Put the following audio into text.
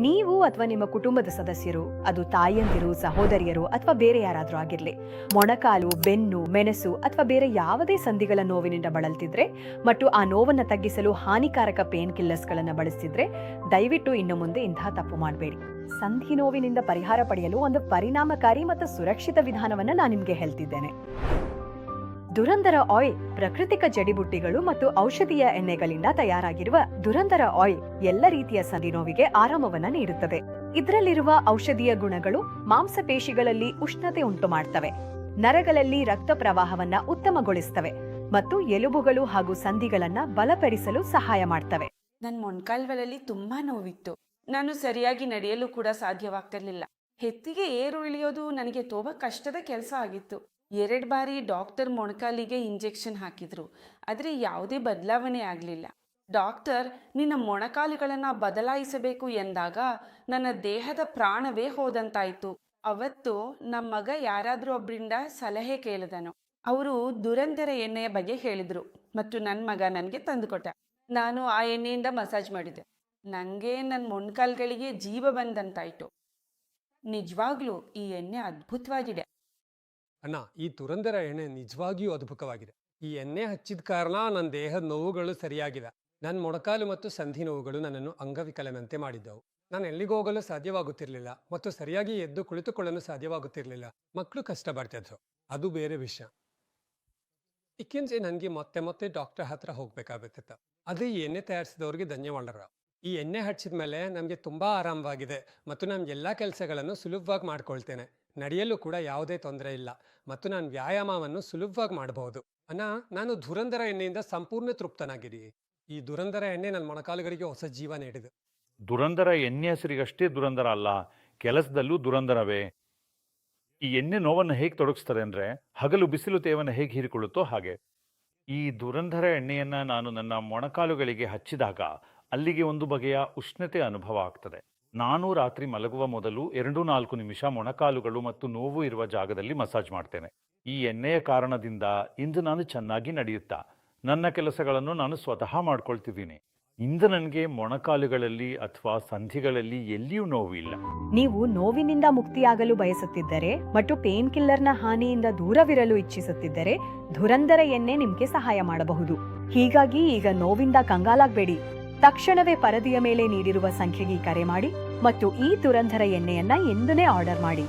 ನೀವು ಅಥವಾ ನಿಮ್ಮ ಕುಟುಂಬದ ಸದಸ್ಯರು, ಅದು ತಾಯಂದಿರು, ಸಹೋದರಿಯರು ಅಥವಾ ಬೇರೆ ಯಾರಾದ್ರೂ ಆಗಿರ್ಲಿ, ಮೊಣಕಾಲು, ಬೆನ್ನು, ಮೆಣಸು ಅಥವಾ ಬೇರೆ ಯಾವುದೇ ಸಂಧಿಗಳ ನೋವಿನಿಂದ ಬಳಲ್ತಿದ್ರೆ ಮತ್ತು ಆ ನೋವನ್ನು ತಗ್ಗಿಸಲು ಹಾನಿಕಾರಕ ಪೇನ್ ಕಿಲ್ಲರ್ಸ್ಗಳನ್ನು ಬಳಸ್ತಿದ್ರೆ ದಯವಿಟ್ಟು ಇನ್ನು ಮುಂದೆ ಇಂತಹ ತಪ್ಪು ಮಾಡಬೇಡಿ. ಸಂಧಿ ನೋವಿನಿಂದ ಪರಿಹಾರ ಪಡೆಯಲು ಒಂದು ಪರಿಣಾಮಕಾರಿ ಮತ್ತು ಸುರಕ್ಷಿತ ವಿಧಾನವನ್ನು ನಾನು ನಿಮಗೆ ಹೇಳ್ತಿದ್ದೇನೆ. ದುರಂದರ ಆಯಿಲ್ ಪ್ರಾಕೃತಿಕ ಜಡಿಬುಟ್ಟಿಗಳು ಮತ್ತು ಔಷಧೀಯ ಎಣ್ಣೆಗಳಿಂದ ತಯಾರಾಗಿರುವ ದುರಂದರ ಆಯಿಲ್ ಎಲ್ಲ ರೀತಿಯ ಸಂಧಿ ನೋವಿಗೆ ಆರಾಮವನ್ನ ನೀಡುತ್ತದೆ. ಇದರಲ್ಲಿರುವ ಔಷಧೀಯ ಗುಣಗಳು ಮಾಂಸಪೇಶಿಗಳಲ್ಲಿ ಉಷ್ಣತೆ ಉಂಟು ಮಾಡ್ತವೆ, ನರಗಳಲ್ಲಿ ರಕ್ತ ಪ್ರವಾಹವನ್ನ ಉತ್ತಮಗೊಳಿಸ್ತವೆ ಮತ್ತು ಎಲುಬುಗಳು ಹಾಗೂ ಸಂಧಿಗಳನ್ನ ಬಲಪಡಿಸಲು ಸಹಾಯ ಮಾಡ್ತವೆ. ನನ್ನ ಮೊಣಕಾಲ್ಗಳಲ್ಲಿ ತುಂಬಾ ನೋವಿತ್ತು. ನಾನು ಸರಿಯಾಗಿ ನಡೆಯಲು ಕೂಡ ಸಾಧ್ಯವಾಗ್ತಿರ್ಲಿಲ್ಲ. ಹೆತ್ತಿಗೆ ಏರು ಇಳಿಯೋದು ನನಗೆ ತುಂಬಾ ಕಷ್ಟದ ಕೆಲಸ ಆಗಿತ್ತು. 2 ಬಾರಿ ಡಾಕ್ಟರ್ ಮೊಣಕಾಲಿಗೆ ಇಂಜೆಕ್ಷನ್ ಹಾಕಿದ್ರು, ಆದರೆ ಯಾವುದೇ ಬದಲಾವಣೆ ಆಗಲಿಲ್ಲ. ಡಾಕ್ಟರ್ ನಿನ್ನ ಮೊಣಕಾಲುಗಳನ್ನು ಬದಲಾಯಿಸಬೇಕು ಎಂದಾಗ ನನ್ನ ದೇಹದ ಪ್ರಾಣವೇ ಹೋದಂತಾಯಿತು. ಅವತ್ತು ನಮ್ಮ ಮಗ ಯಾರಾದರೂ ಒಬ್ಬರಿಂದ ಸಲಹೆ ಕೇಳಿದನು. ಅವರು ದುರಂದರ ಎಣ್ಣೆಯ ಬಗ್ಗೆ ಹೇಳಿದರು ಮತ್ತು ನನ್ನ ಮಗ ನನಗೆ ತಂದುಕೊಟ್ಟ. ನಾನು ಆ ಎಣ್ಣೆಯಿಂದ ಮಸಾಜ್ ಮಾಡಿದೆ. ನನಗೆ ನನ್ನ ಮೊಣಕಾಲುಗಳಿಗೆ ಜೀವ ಬಂದಂತಾಯಿತು. ನಿಜವಾಗ್ಲೂ ಈ ಎಣ್ಣೆ ಅದ್ಭುತವಾಗಿದೆ. ಅಣ್ಣ, ಈ ದುರಂದರ ಎಣ್ಣೆ ನಿಜವಾಗಿಯೂ ಅದ್ಭುತವಾಗಿದೆ. ಈ ಎಣ್ಣೆ ಹಚ್ಚಿದ ಕಾರಣ ನನ್ನ ದೇಹದ ನೋವುಗಳು ಸರಿಯಾಗಿವೆ. ನನ್ನ ಮೊಣಕಾಲು ಮತ್ತು ಸಂಧಿ ನೋವುಗಳು ನನ್ನನ್ನು ಅಂಗವಿಕಲನಂತೆ ಮಾಡಿದ್ದವು. ನಾನು ಎಲ್ಲಿಗೆ ಹೋಗಲು ಸಾಧ್ಯವಾಗುತ್ತಿರಲಿಲ್ಲ ಮತ್ತು ಸರಿಯಾಗಿ ಎದ್ದು ಕುಳಿತುಕೊಳ್ಳಲು ಸಾಧ್ಯವಾಗುತ್ತಿರಲಿಲ್ಲ. ಮಕ್ಕಳು ಕಷ್ಟ ಬರ್ತಿದ್ರು, ಅದು ಬೇರೆ ವಿಷಯ. ಏಕೆಂದ್ರೆ ನನಗೆ ಮತ್ತೆ ಮತ್ತೆ ಡಾಕ್ಟರ್ ಹತ್ರ ಹೋಗ್ಬೇಕಾಗುತ್ತಿತ್ತು. ಅದು ಈ ಎಣ್ಣೆ ತಯಾರಿಸಿದವ್ರಿಗೆ ಧನ್ಯವಾದ. ಈ ಎಣ್ಣೆ ಹಚ್ಚಿದ ಮೇಲೆ ನಮಗೆ ತುಂಬಾ ಆರಾಮವಾಗಿದೆ ಮತ್ತು ನಾನು ಎಲ್ಲ ಕೆಲಸಗಳನ್ನು ಸುಲಭವಾಗಿ ಮಾಡ್ಕೊಳ್ತೇನೆ. ನಡೆಯಲು ಕೂಡ ಯಾವುದೇ ತೊಂದರೆ ಇಲ್ಲ ಮತ್ತು ನಾನು ವ್ಯಾಯಾಮವನ್ನು ಸುಲಭವಾಗಿ ಮಾಡಬಹುದು. ಅಣ್ಣ, ನಾನು ದುರಂದರ ಎಣ್ಣೆಯಿಂದ ಸಂಪೂರ್ಣ ತೃಪ್ತನಾಗಿದ್ದೀನಿ. ಈ ದುರಂದರ ಎಣ್ಣೆ ನನ್ನ ಮೊಣಕಾಲುಗಳಿಗೆ ಹೊಸ ಜೀವ ನೀಡಿದೆ. ದುರಂದರ ಎಣ್ಣೆ ಹೆಸರಿಗಷ್ಟೇ ದುರಂದರ ಅಲ್ಲ, ಕೆಲಸದಲ್ಲೂ ದುರಂದರವೇ. ಈ ಎಣ್ಣೆ ನೋವನ್ನು ಹೇಗೆ ತೊಡಗಿಸ್ತದೆ ಅಂದರೆ, ಹಗಲು ಬಿಸಿಲು ತೇವನ್ನು ಹೇಗೆ ಹೀರಿಕೊಳ್ಳುತ್ತೋ ಹಾಗೆ. ಈ ದುರಂದರ ಎಣ್ಣೆಯನ್ನು ನಾನು ನನ್ನ ಮೊಣಕಾಲುಗಳಿಗೆ ಹಚ್ಚಿದಾಗ ಅಲ್ಲಿಗೆ ಒಂದು ಬಗೆಯ ಉಷ್ಣತೆ ಅನುಭವ ಆಗ್ತದೆ. ನಾನು ರಾತ್ರಿ ಮಲಗುವ ಮೊದಲು 2-4 ನಿಮಿಷ ಮೊಣಕಾಲುಗಳು ಮತ್ತು ನೋವು ಇರುವ ಜಾಗದಲ್ಲಿ ಮಸಾಜ್ ಮಾಡ್ತೇನೆ. ಈ ಎಣ್ಣೆಯ ಕಾರಣದಿಂದ ಇಂದು ನಾನು ಚೆನ್ನಾಗಿ ನಡೆಯುತ್ತಾ ನನ್ನ ಕೆಲಸಗಳನ್ನು ನಾನು ಸ್ವತಃ ಮಾಡ್ಕೊಳ್ತಿದ್ದೀನಿ. ಇಂದು ನನಗೆ ಮೊಣಕಾಲುಗಳಲ್ಲಿ ಅಥವಾ ಸಂಧಿಗಳಲ್ಲಿ ಎಲ್ಲಿಯೂ ನೋವು ಇಲ್ಲ. ನೀವು ನೋವಿನಿಂದ ಮುಕ್ತಿಯಾಗಲು ಬಯಸುತ್ತಿದ್ದರೆ ಮತ್ತು ಪೇನ್ ಕಿಲ್ಲರ್ನ ಹಾನಿಯಿಂದ ದೂರವಿರಲು ಇಚ್ಛಿಸುತ್ತಿದ್ದರೆ ದುರಂದರ ಎಣ್ಣೆ ನಿಮಗೆ ಸಹಾಯ ಮಾಡಬಹುದು. ಹೀಗಾಗಿ ಈಗ ನೋವಿಂದ ಕಂಗಾಲಾಗಬೇಡಿ. ತಕ್ಷಣವೇ ಪರದೆಯ ಮೇಲೆ ನೀಡಿರುವ ಸಂಖ್ಯೆಗೆ ಕರೆ ಮಾಡಿ ಮತ್ತು ಈ ದುರಂದರ ಎಣ್ಣೆಯನ್ನ ಎಂದನೇ ಆರ್ಡರ್ ಮಾಡಿ.